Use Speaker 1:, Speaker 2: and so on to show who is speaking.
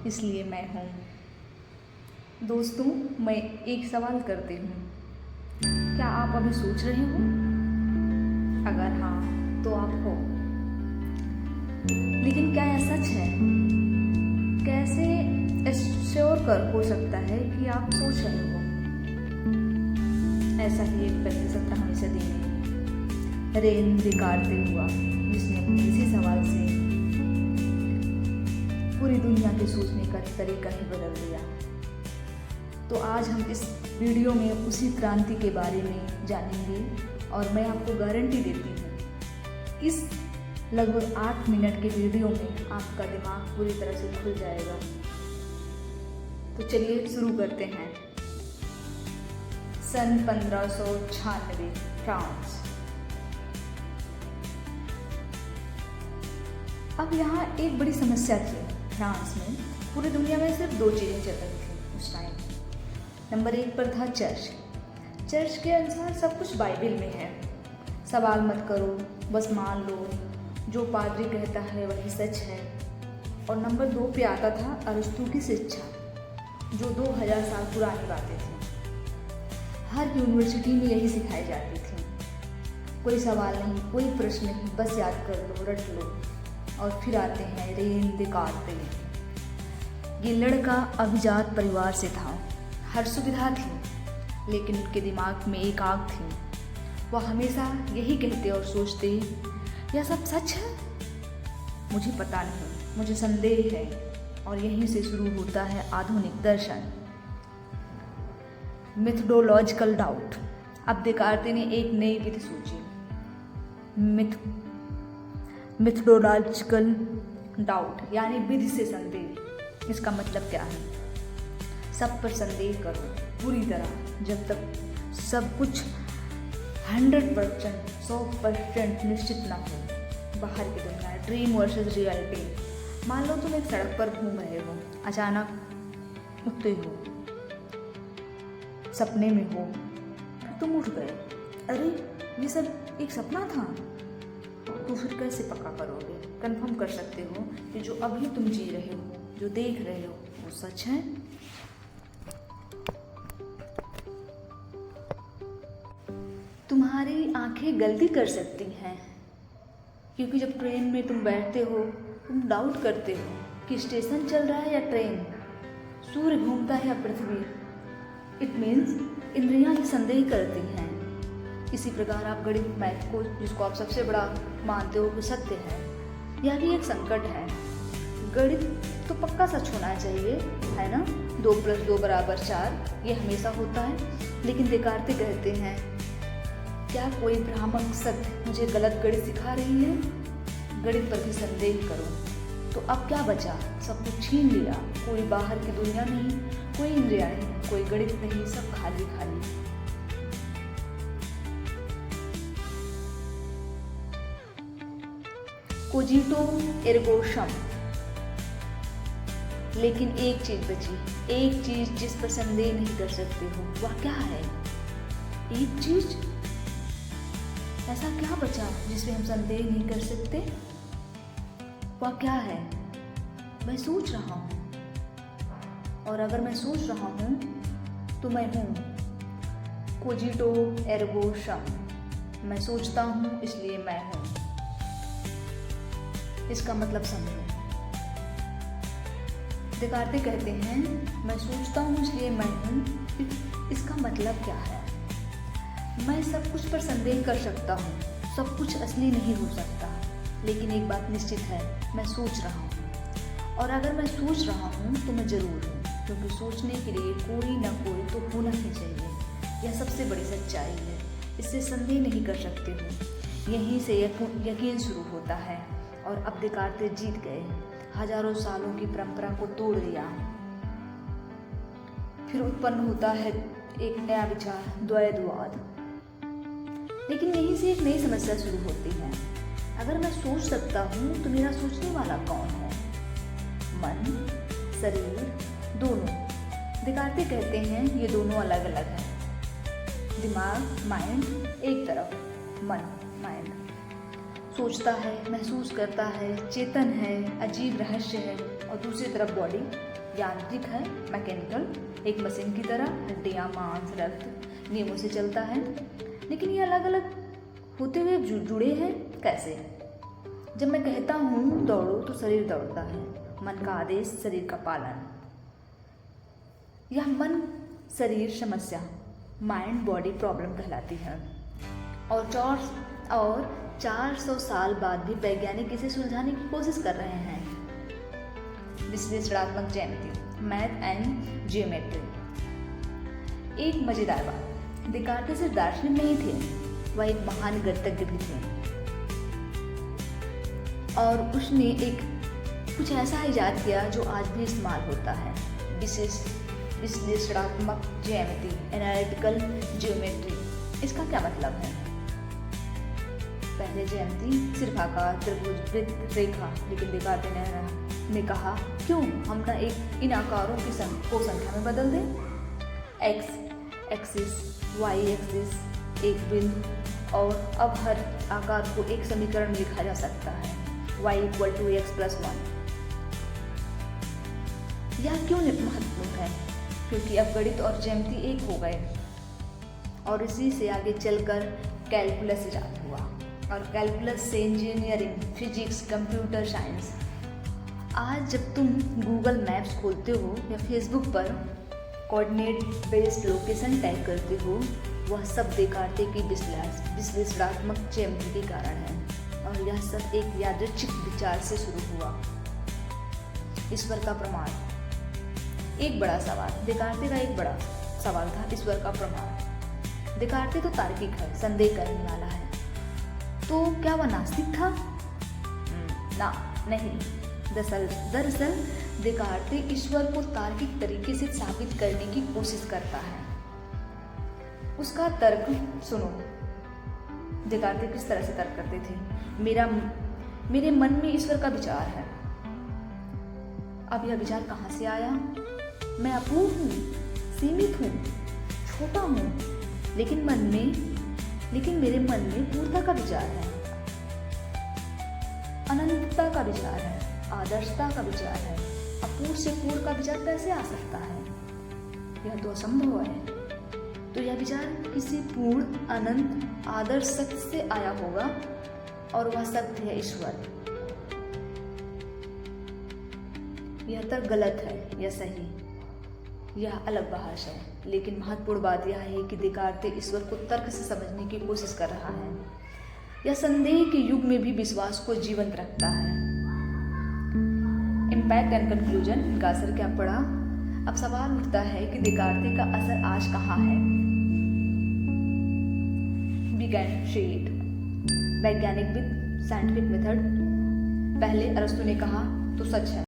Speaker 1: इसलिए मैं हूँ। दोस्तों, मैं एक सवाल करती हूँ, क्या आप अभी सोच रहे हो? अगर हाँ तो आप हो, लेकिन क्या यह सच है? कैसे एश्योर कर हो सकता है कि आप सोच रहे हो? ऐसा ही एक व्यक्ति 17वीं सदी में रेन डिकार्ते हुआ, जिसने अपने इसी सवाल से पूरी दुनिया के सोचने का तरीका ही बदल दिया। तो आज हम इस वीडियो में उसी क्रांति के बारे में जानेंगे और मैं आपको गारंटी देती हूँ इस लगभग 8 मिनट के वीडियो में आपका दिमाग पूरी तरह से खुल जाएगा। तो चलिए शुरू करते हैं। सन 1596, फ्रांस। अब यहाँ एक बड़ी समस्या थी। फ्रांस में पूरी दुनिया में सिर्फ 2 चीज़ें चल रही थी उस टाइम। नंबर 1 पर था चर्च। चर्च के अनुसार सब कुछ बाइबल में है, सवाल मत करो, बस मान लो, जो पादरी कहता है वही सच है। और नंबर 2 पे आता था अरस्तू की शिक्षा, जो 2000 साल पुरानी बातें थी। हर यूनिवर्सिटी में यही सिखाई जाती थी। कोई सवाल नहीं, कोई प्रश्न नहीं, बस याद कर लो, रट लो। और फिर आते हैं रेन डिकार्ते। ये लड़का अभिजात परिवार से था, हर सुविधा थी, लेकिन उनके दिमाग में एक आग थी। वह हमेशा यही कहते और सोचते, यह सब सच है? मुझे पता नहीं, मुझे संदेह है। और यहीं से शुरू होता है आधुनिक दर्शन, मेथडोलॉजिकल डाउट। अब डिकार्ते ने एक नई विधि सोची, मेथडोलॉजिकल डाउट, यानी विधि से संदेह। इसका मतलब क्या है? सब पर संदेह करो पूरी तरह, जब तक सब कुछ 100%, 100% निश्चित ना हो। बाहर की दुनिया, ड्रीम वर्सेस रियलिटी। मान लो तुम एक सड़क पर घूम रहे हो, अचानक उठते हो, सपने में हो, फिर तुम उठ गए, अरे ये सब एक सपना था। तो फिर कैसे पक्का करोगे, कंफर्म कर सकते हो कि जो अभी तुम जी रहे हो, जो देख रहे हो, वो सच है? तुम्हारी आंखें गलती कर सकती हैं, क्योंकि जब ट्रेन में तुम बैठते हो, तुम डाउट करते हो कि स्टेशन चल रहा है या ट्रेन, सूर्य घूमता है या पृथ्वी। इट मीन्स इंद्रियां ही संदेह करती हैं। इसी प्रकार आप गणित, मैथ को, जिसको आप सबसे बड़ा मानते हो कि सत्य है, यह भी एक संकट है। गणित तो पक्का सच होना चाहिए, है ना? 2 + 2 = 4, ये हमेशा होता है। लेकिन डिकार्ते कहते हैं, क्या कोई भ्रामक सत्य मुझे गलत गणित सिखा रही है? गणित पर भी संदेह करो। तो अब क्या बचा? सब कुछ छीन लिया। कोई बाहर की दुनिया नहीं, कोई इंद्रिया नहीं, कोई गणित नहीं, सब खाली खाली। कोजिटो एर्गो सम। लेकिन एक चीज बची, एक चीज जिस पर संदेह नहीं कर सकते हो। वह क्या है? एक चीज, ऐसा क्या बचा जिसमें हम संदेह नहीं कर सकते? वह क्या है? मैं सोच रहा हूँ, और अगर मैं सोच रहा हूँ तो मैं हूँ। कोजिटो एर्गो सम। मैं सोचता हूँ इसलिए मैं हूँ। इसका मतलब समझो। डिकार्ते कहते हैं, मैं सोचता हूँ इसलिए मैं हूँ। इसका मतलब क्या है? मैं सब कुछ पर संदेह कर सकता हूँ, सब कुछ असली नहीं हो सकता, लेकिन एक बात निश्चित है, मैं सोच रहा हूँ। और अगर मैं सोच रहा हूँ तो मैं जरूर हूँ, क्योंकि सोचने के लिए कोई ना कोई तो होना ही चाहिए। यह सबसे बड़ी सच्चाई है, इससे संदेह नहीं कर सकते हो। यहीं से यकीन शुरू होता है। और अब डिकार्ते जीत गए, हजारों सालों की परंपरा को तोड़ दिया। फिर उत्पन्न होता है एक नया विचार, द्वैतवाद। लेकिन यहीं से एक नई समस्या शुरू होती है। अगर मैं सोच सकता हूँ तो मेरा सोचने वाला कौन है? मन, शरीर, दोनों। डिकार्ते कहते हैं ये दोनों अलग अलग हैं। दिमाग, माइंड एक तरफ, मन, माइंड सोचता है, महसूस करता है, चेतन है, अजीब रहस्य है, और दूसरी तरफ बॉडी, यांत्रिक है, मैकेनिकल, एक मशीन की तरह, हड्डियाँ, मांस, रक्त नियमों से चलता है। लेकिन ये अलग अलग होते हुए जुड़े हैं कैसे? जब मैं कहता हूँ दौड़ो तो शरीर दौड़ता है, मन का आदेश, शरीर का पालन। यह मन शरीर समस्या माइंड बॉडी प्रॉब्लम कहलाती है और 400 साल बाद भी वैज्ञानिक इसे सुलझाने की कोशिश कर रहे हैं। विश्लेषणात्मक ज्यामिति, मैथ एंड जियोमेट्री। एक मजेदार बात, देकार्तेस सिर्फ दार्शनिक नहीं थे, वह एक महान गणितज्ञ भी थे और उसने एक कुछ ऐसा इजाद किया जो आज भी इस्तेमाल होता है, विश्लेषणात्मक ज्यामिति, एनालिटिकल ज्योमेट्री। इसका क्या मतलब है? पहले ज्यामिति सिर्फ आकार, त्रिभुज, वृत्त, रेखा, लेकिन देकार्तेस ने कहा क्यों हम ना इन आकारों की को संख्या में बदल दें। एक्स एक्सिस, वाई एक्सिस एक बिंदु, और अब हर आकार को एक समीकरण में लिखा जा सकता है, y = x+1। यह क्यों महत्वपूर्ण है? क्योंकि अब गणित और ज्यामिति एक हो गए और इसी से आगे चलकर कैलकुलस इजाद हुआ और कैलकुलस से इंजीनियरिंग, फिजिक्स, कंप्यूटर साइंस। आज जब तुम गूगल मैप्स खोलते हो या फेसबुक पर कोऑर्डिनेट बेस्ड लोकेशन टाइप करते हो, वह सब देकार्तेस की विश्लेषणात्मक ज्यामिति के कारण है और यह सब एक यादृच्छिक विचार से शुरू हुआ। ईश्वर का प्रमाण, एक बड़ा सवाल। देकार्तेस का एक बड़ा सवाल था ईश्वर का प्रमाण। देकार्तेस तो तार्किक है, संदेह करने वाला है, तो क्या वह नास्तिक था? ना, नहीं। दरअसल देकार्तेस ईश्वर को तार्किक तरीके से साबित करने की कोशिश करता है। उसका तर्क सुनो। देकार्तेस किस तरह से तर्क करते थे? मेरे मन में ईश्वर का विचार है। अब यह विचार कहाँ से आया? मैं अपूर्ण हूँ, सीमित हूँ, छोटा हूँ, लेकिन मेरे मन में पूर्णता का विचार है, अनंतता का विचार है, आदर्शता का विचार है। अपूर्ण से पूर्ण का विचार कैसे आ सकता है? यह तो असंभव है। तो यह विचार किसी पूर्ण, अनंत, आदर्श सत्य से आया होगा और वह सत्य है ईश्वर। यह तर्क गलत है या सही, यह अलग बहस है, लेकिन महत्वपूर्ण बात यह है कि देकार्तेस ईश्वर को तर्क से समझने की कोशिश कर रहा है। यह संदेह के युग में भी विश्वास को जीवंत रखता है। इम्पैक्ट एंड कंक्लूजन, इनका असर क्या पड़ा? अब सवाल उठता है कि देकार्तेस का असर आज कहाँ है? We can see it. वैज्ञानिक विद साइंटिफिक मेथड। पहले अरस्तु ने कहा तो सच है।